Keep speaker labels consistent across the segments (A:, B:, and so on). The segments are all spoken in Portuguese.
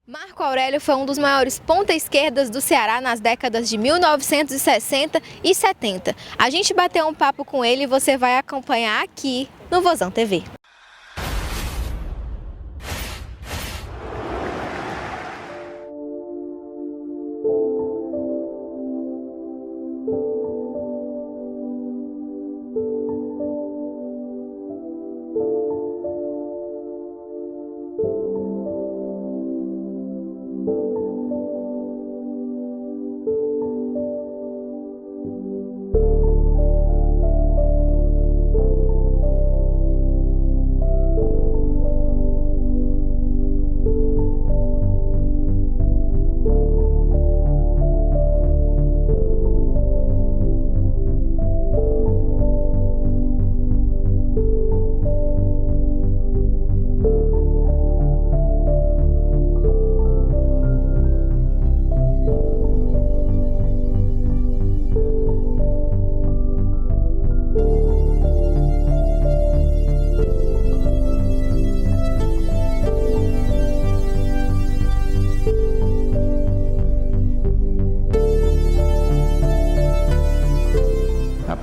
A: Marco Aurélio foi um dos maiores ponta-esquerdas do Ceará nas décadas de 1960 e 70. A gente bateu um papo com ele e você vai acompanhar aqui no Vozão TV.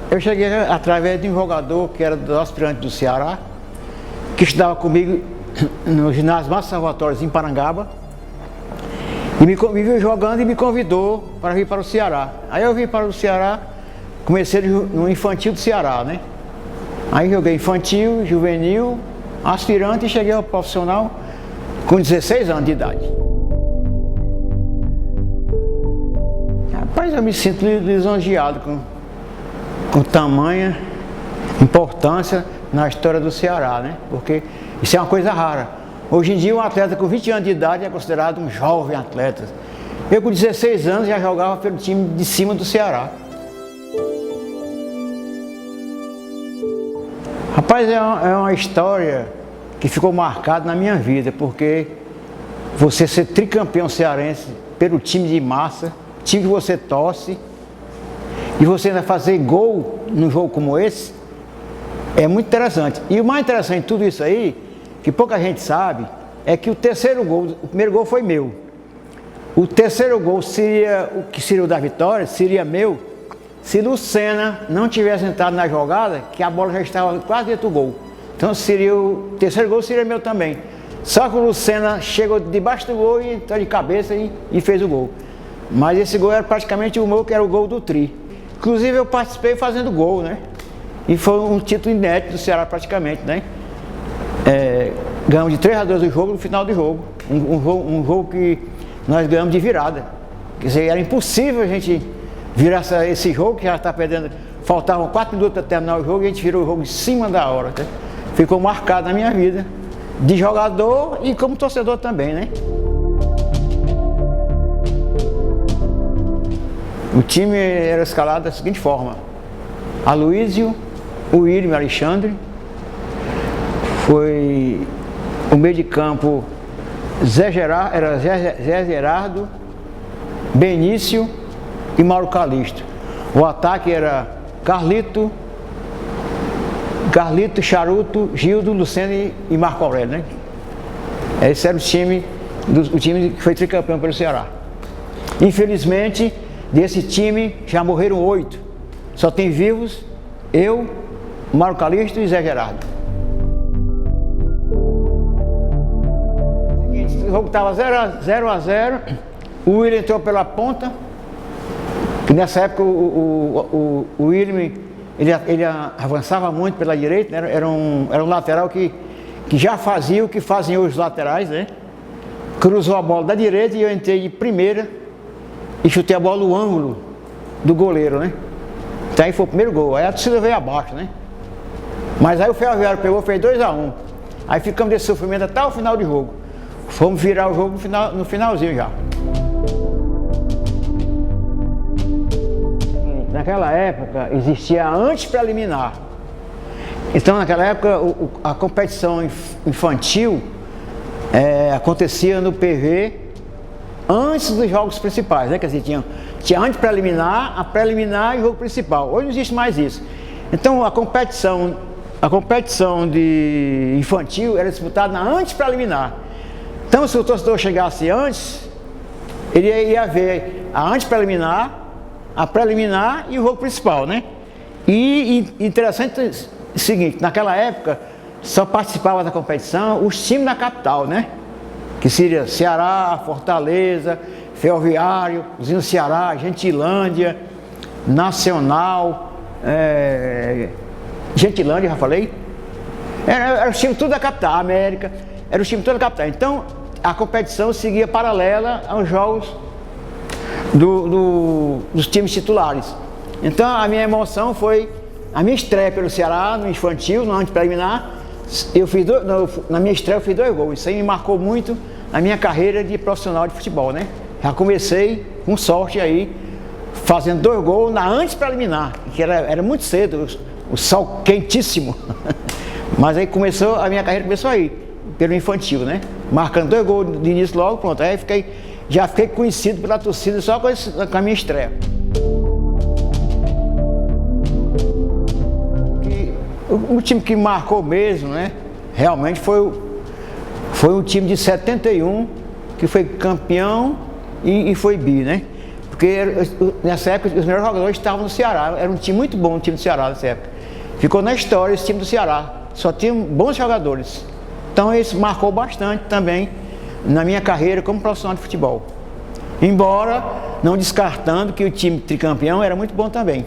B: Eu cheguei através de um jogador que era do aspirante do Ceará, que estudava comigo no ginásio Márcio Salvatore, em Parangaba, e me viu jogando e me convidou para vir para o Ceará. Aí eu vim para o Ceará, comecei no infantil do Ceará, né? Aí joguei infantil, juvenil, aspirante e cheguei ao profissional com 16 anos de idade. Rapaz, eu me sinto lisonjeado com tamanha importância na história do Ceará, né? Porque isso é uma coisa rara. Hoje em dia um atleta com 20 anos de idade é considerado um jovem atleta. Eu com 16 anos já jogava pelo time de cima do Ceará. Rapaz, é uma história que ficou marcada na minha vida, porque você ser tricampeão cearense pelo time de massa, time que você torce, e você ainda fazer gol num jogo como esse, é muito interessante. E o mais interessante de tudo isso aí, que pouca gente sabe, é que o terceiro gol, o primeiro gol foi meu. O terceiro gol seria o que seria o da vitória, seria meu, se Lucena não tivesse entrado na jogada, que a bola já estava quase dentro do gol. Então seria o terceiro gol seria meu também. Só que o Lucena chegou debaixo do gol e entrou de cabeça e fez o gol. Mas esse gol era praticamente o meu, que era o gol do tri. Inclusive eu participei fazendo gol, né? E foi um título inédito do Ceará praticamente, né? Ganhamos de 3-2 o jogo no final do jogo. Um jogo que nós ganhamos de virada. Quer dizer, era impossível a gente virar esse jogo, que já está perdendo. Faltavam 4 minutos para terminar o jogo e a gente virou o jogo em cima da hora. Tá? Ficou marcado na minha vida, de jogador e como torcedor também, né? O time era escalado da seguinte forma: Aloísio, o William, Alexandre, foi o meio de campo Zé Gerardo, Benício e Mauro Calixto. O ataque era Carlito, Charuto, Gildo, Lucena e Marco Aurélio, né? Esse era o time que foi tricampeão pelo Ceará. Infelizmente, desse time já morreram 8. Só tem vivos eu, Mauro Calixto e Zé Gerardo. O jogo estava 0-0. O William entrou pela ponta. E nessa época o William ele avançava muito pela direita, né? Era um lateral que já fazia o que fazem hoje os laterais, né? Cruzou a bola da direita e eu entrei de primeira e chutei a bola no ângulo do goleiro, né? Então aí foi o primeiro gol. Aí a torcida veio abaixo, né? Mas aí o Ferroviário pegou, fez 2-1. Aí ficamos desse sofrimento até o final do jogo. Fomos virar o jogo no finalzinho já. Naquela época existia a antes preliminar. Então naquela época a competição infantil acontecia no PV antes dos jogos principais, né? Quer dizer, tinha antes preliminar, a preliminar e o jogo principal. Hoje não existe mais isso. Então a competição de infantil era disputada na antes preliminar. Então, se o torcedor chegasse antes, ele ia ver a antepreliminar, a preliminar e o jogo principal, né? E interessante é o seguinte, naquela época só participava da competição os times da capital, né? Que seria Ceará, Fortaleza, Ferroviário, Usina Ceará, Gentilândia, Nacional, Gentilândia, já falei. Era o time tudo da capital, América, era o time todo da capital. Então a competição seguia paralela aos jogos dos times titulares. Então a minha emoção foi a minha estreia pelo Ceará no infantil, no antepreliminar. Na minha estreia eu fiz 2 gols. Isso aí me marcou muito na minha carreira de profissional de futebol, né? Já comecei com sorte aí, fazendo 2 gols na antepreliminar, que era muito cedo, o sol quentíssimo. Mas aí a minha carreira começou aí, pelo infantil, né? Marcando 2 gols de início logo, pronto. Aí já fiquei conhecido pela torcida só com a minha estreia. O time que marcou mesmo, né? Realmente foi um time de 71, que foi campeão e foi bi, né? Porque nessa época os melhores jogadores estavam no Ceará. Era um time muito bom, o time do Ceará nessa época. Ficou na história esse time do Ceará. Só tinha bons jogadores. Então isso marcou bastante também na minha carreira como profissional de futebol. Embora não descartando que o time tricampeão era muito bom também.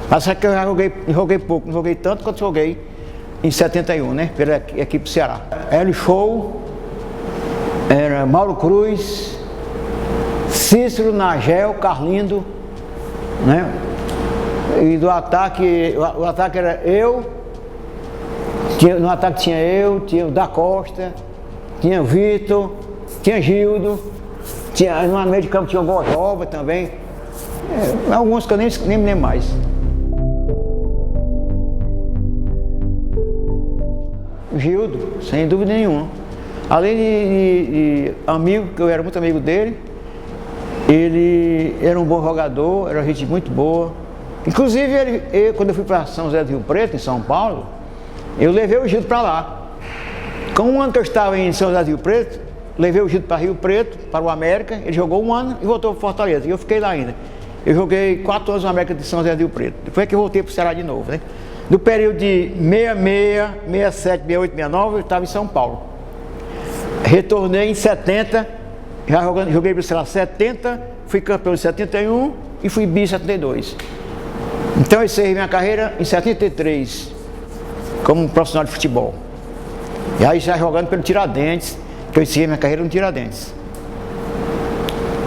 B: Mas só que eu já joguei pouco, não joguei tanto quanto joguei em 71, né? Pela equipe do Ceará. Hélio Show, era Mauro Cruz, Cícero, Nagel, Carlindo, né? E do ataque, o ataque era eu, no ataque tinha eu, tinha o Da Costa, tinha o Vitor, tinha Gildo, no meio de campo tinha o Gorjova também, alguns que eu nem me lembro mais. Gildo, sem dúvida nenhuma. Além de amigo, que eu era muito amigo dele, ele era um bom jogador, era gente muito boa. Inclusive, quando eu fui para São José do Rio Preto, em São Paulo, eu levei o Gildo para lá. Com um ano que eu estava em São José do Rio Preto, levei o Gildo para Rio Preto, para o América, ele jogou 1 ano e voltou para Fortaleza, e eu fiquei lá ainda. Eu joguei 4 anos no América de São José do Rio Preto, depois que eu voltei para o Ceará de novo, né? No período de 66, 67, 68, 69, eu estava em São Paulo. Retornei em 70, joguei para o Ceará 70, fui campeão em 71 e fui bi em 72. Então eu encerrei minha carreira em 73, como profissional de futebol. E aí já jogando pelo Tiradentes, que eu encerrei minha carreira no Tiradentes.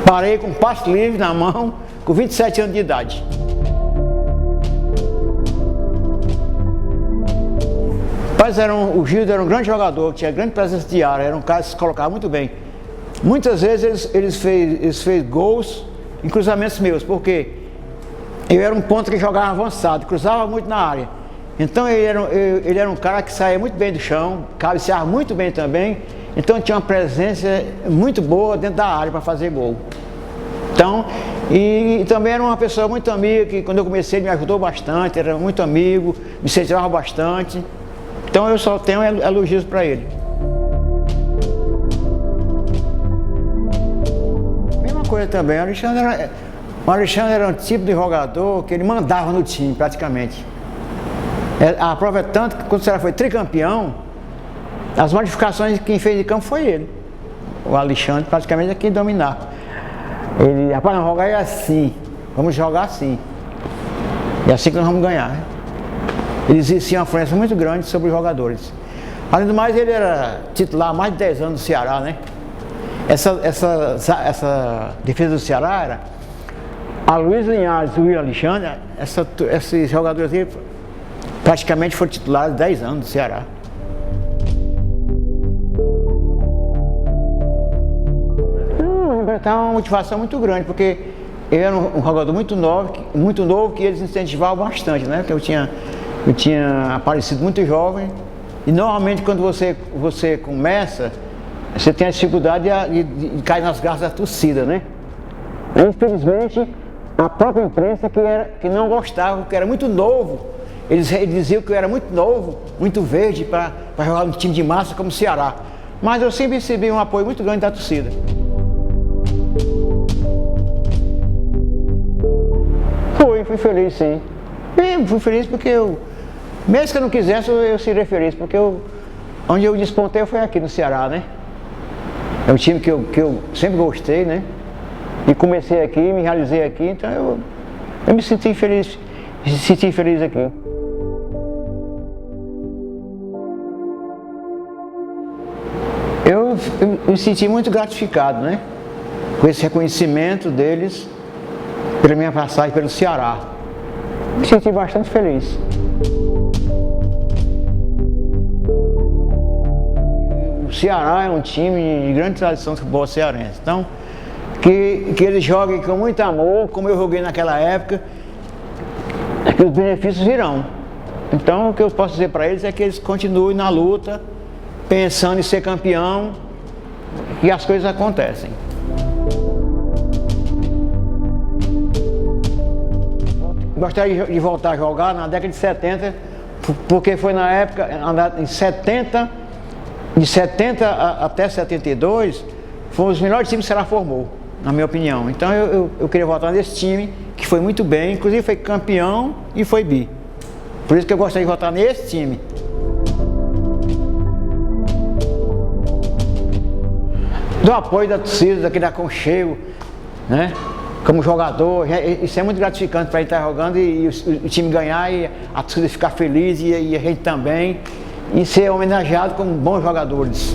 B: Parei com passe livre na mão, com 27 anos de idade. O Gildo era um grande jogador, tinha grande presença de área, era um cara que se colocava muito bem. Muitas vezes eles fez gols em cruzamentos meus, porque eu era um ponta que jogava avançado, cruzava muito na área. Então ele era um cara que saía muito bem do chão, cabeceava muito bem também, então tinha uma presença muito boa dentro da área para fazer gol. Então, e também era uma pessoa muito amiga, que quando eu comecei ele me ajudou bastante, era muito amigo, me incentivava bastante. Então eu só tenho elogios para ele. Mesma coisa também, o Alexandre era um tipo de jogador que ele mandava no time praticamente. A prova é tanto que quando o Ceará foi tricampeão, as modificações quem fez de campo foi ele. O Alexandre praticamente é quem dominava. Ele, rapaz, não jogar é assim, vamos jogar assim. E é assim que nós vamos ganhar, né? Ele exercia uma influência muito grande sobre os jogadores. Além do mais, ele era titular há mais de 10 anos do Ceará, né? Essa defesa do Ceará era a Luiz Linhares e o Alexandre, esses jogadores aí praticamente foram titulares 10 anos do Ceará. Então, uma motivação muito grande, porque eu era um jogador muito novo que eles incentivavam bastante, né? Porque eu tinha aparecido muito jovem e normalmente quando você começa, você tem a dificuldade de cair nas garras da torcida, né? Infelizmente, a própria imprensa que não gostava, que era muito novo, eles diziam que eu era muito novo, muito verde para jogar um time de massa como o Ceará. mas eu sempre recebi um apoio muito grande da torcida. Fui feliz, sim. Fui feliz porque mesmo que eu não quisesse, eu seria feliz, porque onde eu despontei foi aqui no Ceará, né? É um time que eu sempre gostei, né? E comecei aqui, me realizei aqui, então eu me senti feliz aqui. Eu me senti muito gratificado, né? Com esse reconhecimento deles pela minha passagem pelo Ceará. Me senti bastante feliz. O Ceará é um time de grande tradição do futebol cearense. Então, que eles joguem com muito amor, como eu joguei naquela época, que os benefícios virão. Então, o que eu posso dizer para eles é que eles continuem na luta, pensando em ser campeão, e as coisas acontecem. Gostaria de voltar a jogar na década de 70, porque foi na época, em 70, de 70 até 72, foram os melhores times que o Ceará formou, na minha opinião. Então eu queria voltar nesse time, que foi muito bem, inclusive foi campeão e foi bi. Por isso que eu gostaria de voltar nesse time. Do apoio da torcida, daquele aconchego, né? Como jogador, isso é muito gratificante para ele estar jogando e o time ganhar e a torcida ficar feliz e a gente também, e ser homenageado como bons jogadores.